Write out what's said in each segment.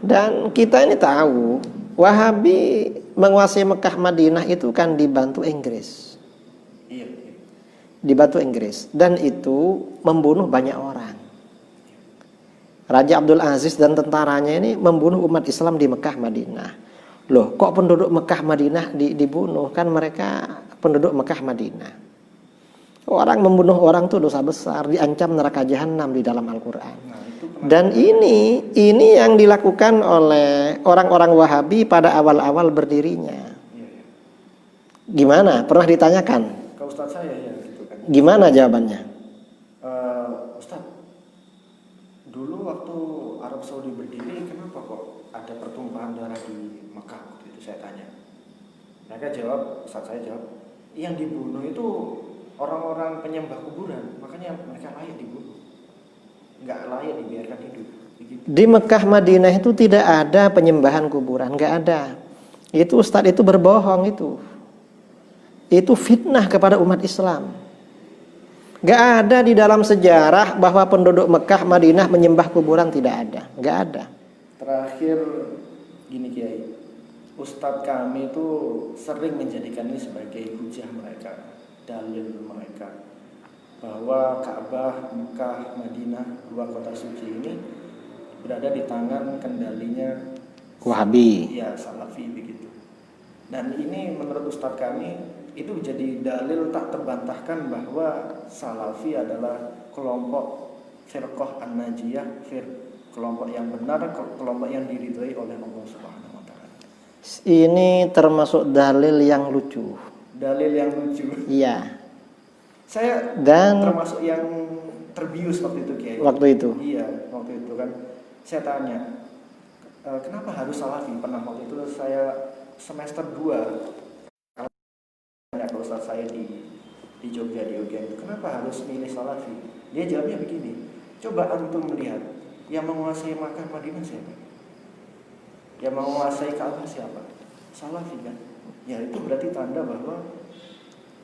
Dan kita ini tahu Wahabi menguasai Mekah Madinah itu kan dibantu Inggris. Iya. Dibantu Inggris, dan itu membunuh banyak orang. Raja Abdul Aziz dan tentaranya ini membunuh umat Islam di Mekah Madinah. Loh, kok penduduk Mekah Madinah dibunuh? Kan mereka penduduk Mekah Madinah. Orang membunuh orang itu dosa besar, diancam neraka jahanam di dalam Al-Quran. Dan ini yang dilakukan oleh orang-orang Wahabi pada awal-awal berdirinya. Gimana? Pernah ditanyakan? Ke Ustadz saya ya gitu kan. Gimana jawabannya? Ustadz, dulu waktu Arab Saudi berdiri, kenapa kok ada pertumpahan darah di Mekah? Waktu itu saya tanya. Mereka jawab, Ustadz saya jawab, yang dibunuh itu orang-orang penyembah kuburan, makanya mereka layak dibunuh. Nggak layak dibiarkan hidup. Begitu. Di Mekah Madinah itu tidak ada penyembahan kuburan, nggak ada. Itu Ustadz itu berbohong itu. Itu fitnah kepada umat Islam. Nggak ada di dalam sejarah bahwa penduduk Mekah Madinah menyembah kuburan, tidak ada, nggak ada. Terakhir gini Kiai, Ustadz kami itu sering menjadikan ini sebagai hujah mereka, dalil mereka, bahwa Ka'bah, Mekah, Madinah, dua kota suci ini berada di tangan kendalinya Wahabi. Ya, Salafi begitu. Dan ini menurut Ustadz kami itu jadi dalil tak terbantahkan bahwa Salafi adalah kelompok firqah an-najiyah, kelompok yang benar, kelompok yang diridhoi oleh Allah Subhanahu wa taala. Ini termasuk dalil yang lucu. Dalil yang lucu. Iya. Saya termasuk yang terbius waktu itu Kiai. Waktu itu. Iya, waktu itu kan saya tanya, kenapa harus Salafi? Pernah waktu itu saya semester 2 tanya ke Ustadz saya di Jogja, di UGM, kenapa harus milih Salafi? Dia jawabnya begini, coba antum melihat yang menguasai Makkah Madinah siapa? Yang menguasai Ka'bah siapa? Salafi kan? Ya itu berarti tanda bahwa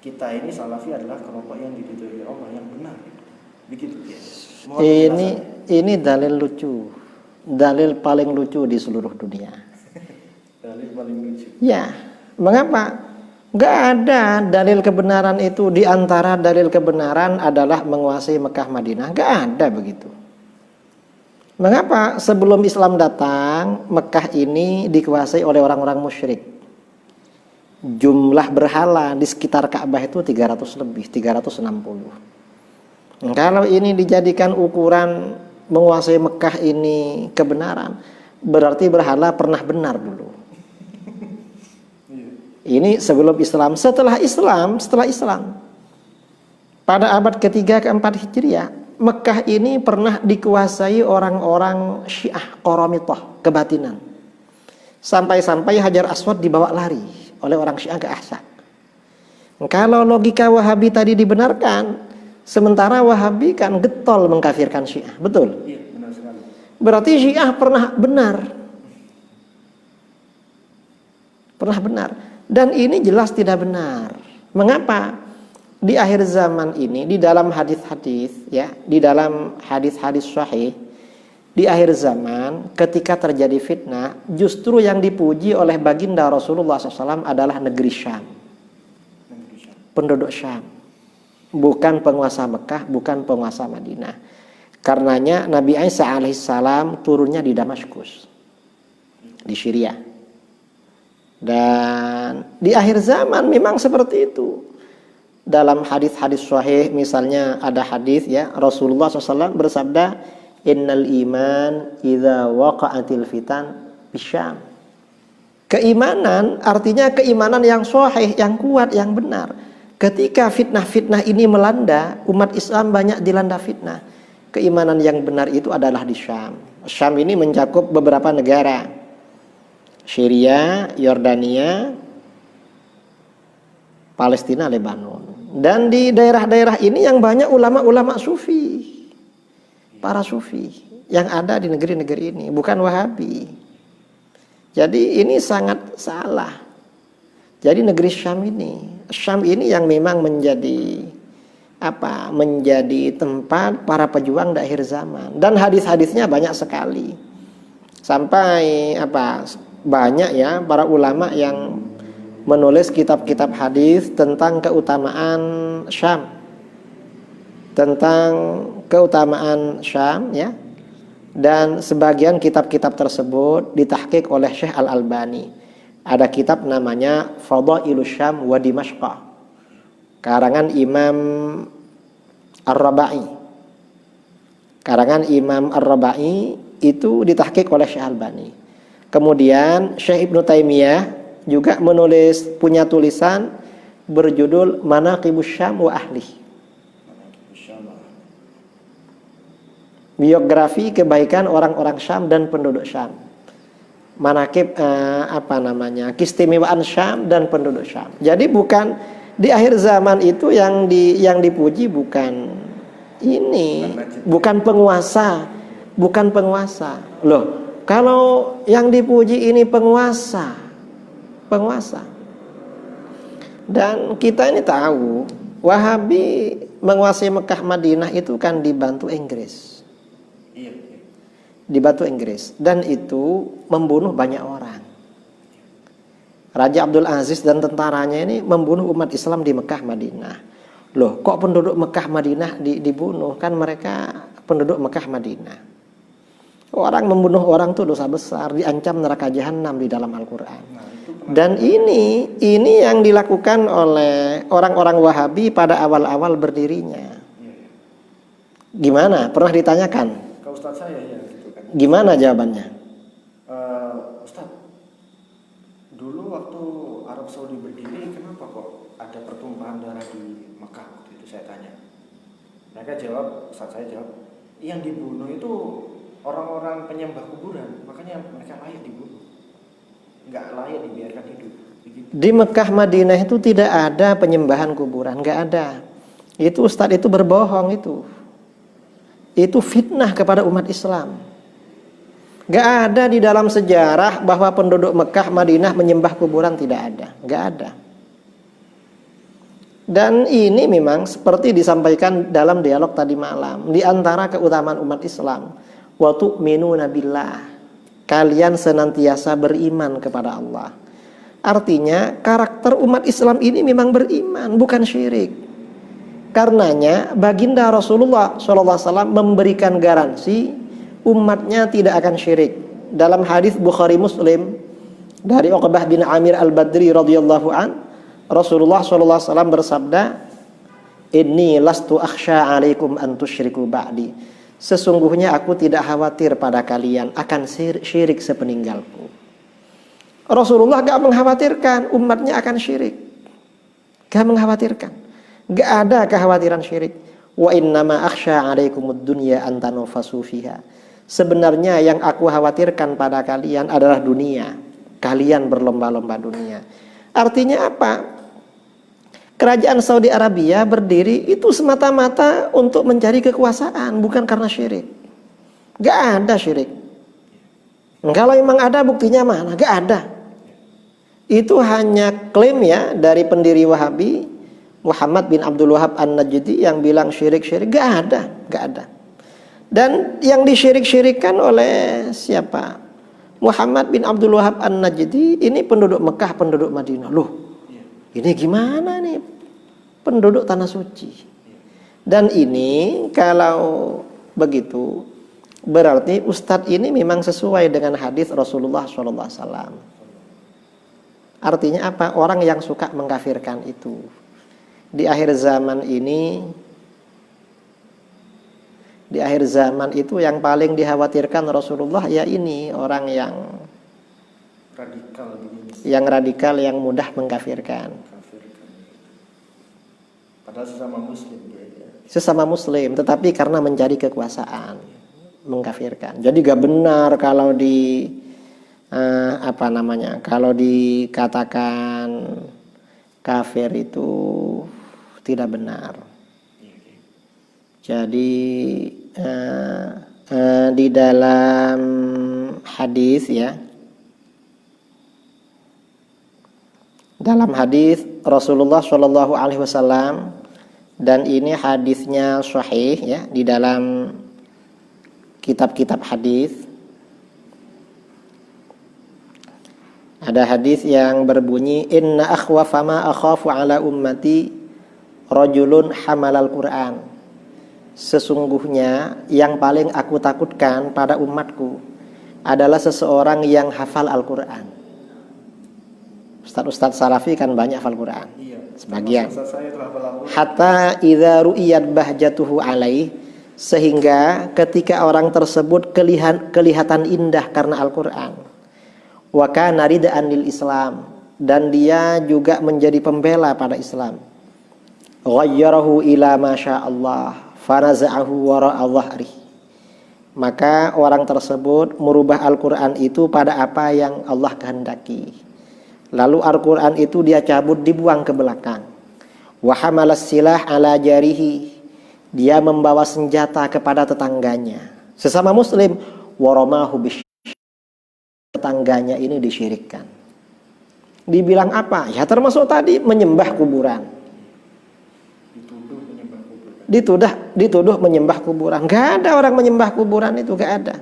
kita ini Salafi adalah kelompok yang diridhoi Allah, yang benar. Begitu ya. Ini dalil lucu. Dalil paling lucu di seluruh dunia. Dalil paling lucu. Ya, mengapa? Nggak ada dalil kebenaran itu. Di antara dalil kebenaran adalah menguasai Mekah Madinah. Nggak ada begitu. Mengapa sebelum Islam datang, Mekah ini dikuasai oleh orang-orang musyrik? Jumlah berhala di sekitar Ka'bah itu 300 lebih, 360. Kalau ini dijadikan ukuran menguasai Mekah ini kebenaran, berarti berhala pernah benar dulu. Ini sebelum Islam. Setelah Islam, pada abad ketiga keempat Hijriah, Mekah ini pernah dikuasai orang-orang Syiah Qaramitah, kebatinan. Sampai-sampai Hajar Aswad dibawa lari oleh orang Syiah ke Ahsa. Kalau logika Wahabi tadi dibenarkan, sementara Wahabi kan getol mengkafirkan Syiah, betul? Iya, benar sekali. Berarti Syiah pernah benar. Pernah benar. Dan ini jelas tidak benar. Mengapa? Di akhir zaman ini, di dalam hadis-hadis, ya, di dalam hadis-hadis sahih, di akhir zaman, ketika terjadi fitnah, justru yang dipuji oleh baginda Rasulullah SAW adalah negeri Syam. Penduduk Syam. Bukan penguasa Mekah, bukan penguasa Madinah. Karenanya Nabi Isa alaihissalam turunnya di Damaskus, di Syria. Dan di akhir zaman memang seperti itu. Dalam hadis-hadis sahih, misalnya ada hadis ya, Rasulullah SAW bersabda, innal iman idza waqa'atil fitan bisyam. Keimanan artinya keimanan yang sahih, yang kuat, yang benar. Ketika fitnah-fitnah ini melanda, umat Islam banyak dilanda fitnah. Keimanan yang benar itu adalah di Syam. Syam ini mencakup beberapa negara. Syria, Yordania, Palestina, Lebanon. Dan di daerah-daerah ini yang banyak ulama-ulama sufi, para sufi yang ada di negeri-negeri ini, bukan Wahabi. Jadi ini sangat salah. Jadi negeri Syam ini yang memang menjadi menjadi tempat para pejuang di akhir zaman. Dan hadis-hadisnya banyak sekali. Sampai banyak ya para ulama yang menulis kitab-kitab hadis tentang keutamaan Syam. Tentang keutamaan Syam ya. Dan sebagian kitab-kitab tersebut ditahqiq oleh Syekh Al-Albani. Ada kitab namanya Fadailus Syam wa Dimashq, karangan Imam Ar-Rabai. Karangan Imam Ar-Rabai itu ditahqiq oleh Syekh Al-Albani. Kemudian Syekh Ibnu Taimiyah juga punya tulisan berjudul Manaqibus Syam wa Ahli. Biografi kebaikan orang-orang Syam dan penduduk Syam. Manaqib keistimewaan Syam dan penduduk Syam. Jadi bukan di akhir zaman itu yang dipuji bukan ini, bukan penguasa. Loh, kalau yang dipuji ini penguasa. Dan kita ini tahu Wahabi menguasai Mekah Madinah itu kan dibantu Inggris. Dan itu membunuh banyak orang. Raja Abdul Aziz dan tentaranya ini membunuh umat Islam di Mekah Madinah. Loh, kok penduduk Mekah Madinah dibunuh? Kan mereka penduduk Mekah Madinah. Orang membunuh orang itu dosa besar, diancam neraka jahanam di dalam Al-Quran. Dan ini yang dilakukan oleh orang-orang Wahabi pada awal-awal berdirinya. Gimana? Pernah ditanyakan? Ke Ustadz saya ya. Gimana jawabannya? Ustadz, dulu waktu Arab Saudi berdiri, kenapa kok ada pertumpahan darah di Mekah? Waktu itu saya tanya. Ustadz saya jawab, yang dibunuh itu orang-orang penyembah kuburan, makanya mereka layak dibunuh, nggak layak dibiarkan hidup. Begitu. Di Mekah Madinah itu tidak ada penyembahan kuburan, nggak ada. Itu Ustadz itu berbohong itu fitnah kepada umat Islam. Gak ada di dalam sejarah bahwa penduduk Mekah Madinah menyembah kuburan, tidak ada, gak ada. Dan ini memang seperti disampaikan dalam dialog tadi malam, di antara keutamaan umat Islam, wa tu'minuna billah, kalian senantiasa beriman kepada Allah. Artinya karakter umat Islam ini memang beriman, bukan syirik. Karenanya baginda Rasulullah SAW memberikan garansi umatnya tidak akan syirik. Dalam hadis Bukhari Muslim dari Uqbah bin Amir Al-Badri radhiyallahu an, Rasulullah SAW bersabda, "Inni lastu akhsha 'alaikum an tusyriku ba'di." Sesungguhnya aku tidak khawatir pada kalian akan syirik sepeninggalku. Rasulullah gak mengkhawatirkan umatnya akan syirik. Gak mengkhawatirkan. Gak ada kekhawatiran syirik. Wa innama akhsha 'alaikumud dunya an tanafasu fiha. Sebenarnya yang aku khawatirkan pada kalian adalah dunia. Kalian berlomba-lomba dunia. Artinya apa? Kerajaan Saudi Arabia berdiri itu semata-mata untuk mencari kekuasaan, bukan karena syirik. Gak ada syirik. Kalau memang ada, buktinya mana? Gak ada. Itu hanya klaim ya dari pendiri Wahabi Muhammad bin Abdul Wahab An-Najdi yang bilang syirik-syirik. Gak ada. Dan yang disyirik-syirikan oleh siapa? Muhammad bin Abdul Wahab An-Najdi ini penduduk Mekah, penduduk Madinah. Loh, ini gimana nih? Penduduk tanah suci. Dan ini kalau begitu berarti Ustadz ini memang sesuai dengan hadis Rasulullah SAW. Artinya apa? Orang yang suka mengkafirkan itu di akhir zaman itu yang paling dikhawatirkan Rasulullah ya ini orang yang radikal, yang mudah mengkafirkan. Padahal sesama muslim, tetapi karena mencari kekuasaan mengkafirkan. Jadi gak benar kalau kalau dikatakan kafir itu tidak benar. Jadi di dalam hadis ya, dalam hadis Rasulullah Shallallahu Alaihi Wasallam, dan ini hadisnya sahih ya di dalam kitab-kitab hadis. Ada hadis yang berbunyi, inna akhwafa ma akhafu ala ummati rajulun hamalal Qur'an. Sesungguhnya yang paling aku takutkan pada umatku adalah seseorang yang hafal Al-Quran. Ustadz Salafi kan banyak hafal Quran. Iya. Sebagian. Saya itu hafal Al-Quran. Hatta idza ru'iyat bahjatuhu alaih, sehingga ketika orang tersebut kelihatan indah karena Al-Quran. Wa kana ridaan lil Islam, dan dia juga menjadi pembela pada Islam. Ghayyarahu ila ma Allah fanaza'ahu wara'a dhahri. Maka orang tersebut merubah Al-Quran itu pada apa yang Allah kehendaki. Lalu Al-Quran itu dia cabut, dibuang ke belakang. Wa hamalas silah ala jarihi, dia membawa senjata kepada tetangganya sesama muslim. Waramahu bish, tetangganya ini disyirikkan. Dibilang apa? Ya termasuk tadi menyembah kuburan. Dituduh menyembah kuburan. Gak ada orang menyembah kuburan itu, gak ada.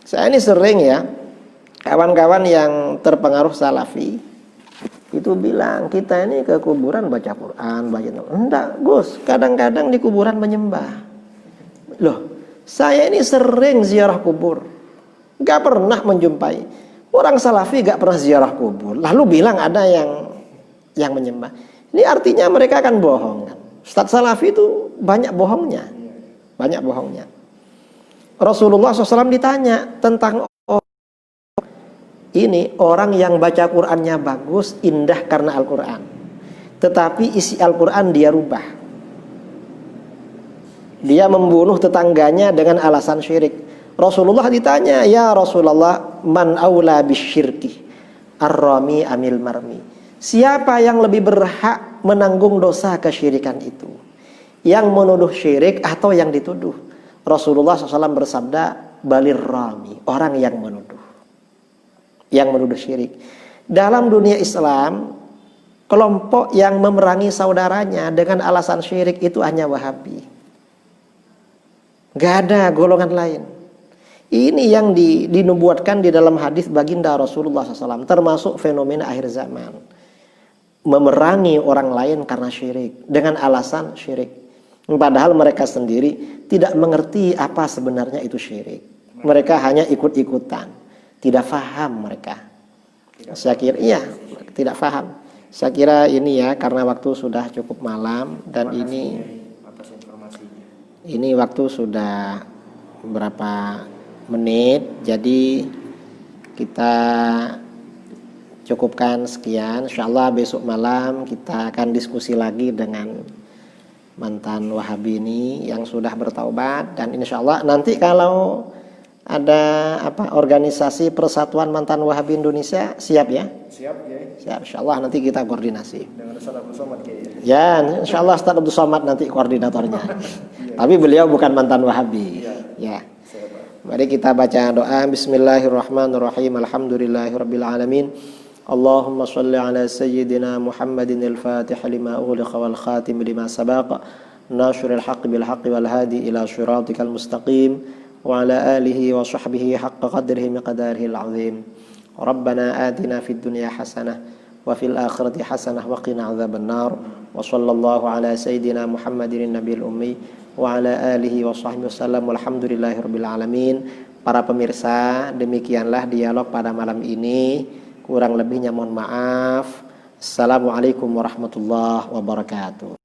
Saya ini sering ya, kawan-kawan yang terpengaruh Salafi itu bilang, kita ini ke kuburan baca Quran, baca. Enggak Gus, kadang-kadang di kuburan menyembah. Loh, saya ini sering ziarah kubur, gak pernah menjumpai orang Salafi, gak pernah ziarah kubur, lalu bilang ada yang menyembah. Ini artinya mereka akan bohong kan? Ustadz Salafi itu banyak bohongnya. Banyak bohongnya. Rasulullah SAW ditanya tentang ini orang yang baca Qur'annya bagus, indah karena Al-Quran, tetapi isi Al-Quran dia rubah. Dia membunuh tetangganya dengan alasan syirik. Rasulullah ditanya, ya Rasulullah, man aula bisyirki ar-rami amil marmi. Siapa yang lebih berhak menanggung dosa kesyirikan itu? Yang menuduh syirik atau yang dituduh? Rasulullah SAW bersabda, balir rami, orang yang menuduh. Yang menuduh syirik. Dalam dunia Islam, kelompok yang memerangi saudaranya dengan alasan syirik itu hanya Wahabi. Gak ada golongan lain. Ini yang dinubuatkan di dalam hadis baginda Rasulullah SAW, termasuk fenomena akhir zaman. Memerangi orang lain karena syirik, dengan alasan syirik. Padahal mereka sendiri tidak mengerti apa sebenarnya itu syirik. Mereka hanya ikut-ikutan, tidak faham mereka. Saya kira, iya, tidak faham. Saya kira ini ya, karena waktu sudah cukup malam dan ini waktu sudah berapa menit, jadi kita cukupkan sekian. Insyaallah besok malam kita akan diskusi lagi dengan mantan Wahabi ini yang sudah bertaubat, dan insyaallah nanti kalau ada organisasi Persatuan Mantan Wahabi Indonesia, siap ya? Siap ya. Siap, insyaallah nanti kita koordinasi. Dengan Ustaz Abdul Somad ya. Ya, insyaallah Ustaz Abdul Somad nanti koordinatornya. Tapi beliau bukan mantan Wahabi. Ya. Mari kita baca doa. Bismillahirrahmanirrahim. Alhamdulillahirabbil alamin. Allahumma shalli ala sayyidina Muhammadin al-Fatih lima ughliqa wal khatim lima sabaqa nashril haqqi bil haqqi wal hadi ila shiratikal mustaqim wa ala alihi wa sahbihi haqqa qadrihi miqdarihi al-azim. Rabbana atina fid dunya hasanah wa fil akhirati hasanah wa qina adzaban nar. Wa sallallahu ala sayyidina Muhammadin nabiyil ummi wa ala alihi wa sahbihi wasallam. Walhamdulillahirabbil alamin. Para pemirsa, demikianlah dialog pada malam ini. Kurang lebihnya mohon maaf. Assalamualaikum warahmatullahi wabarakatuh.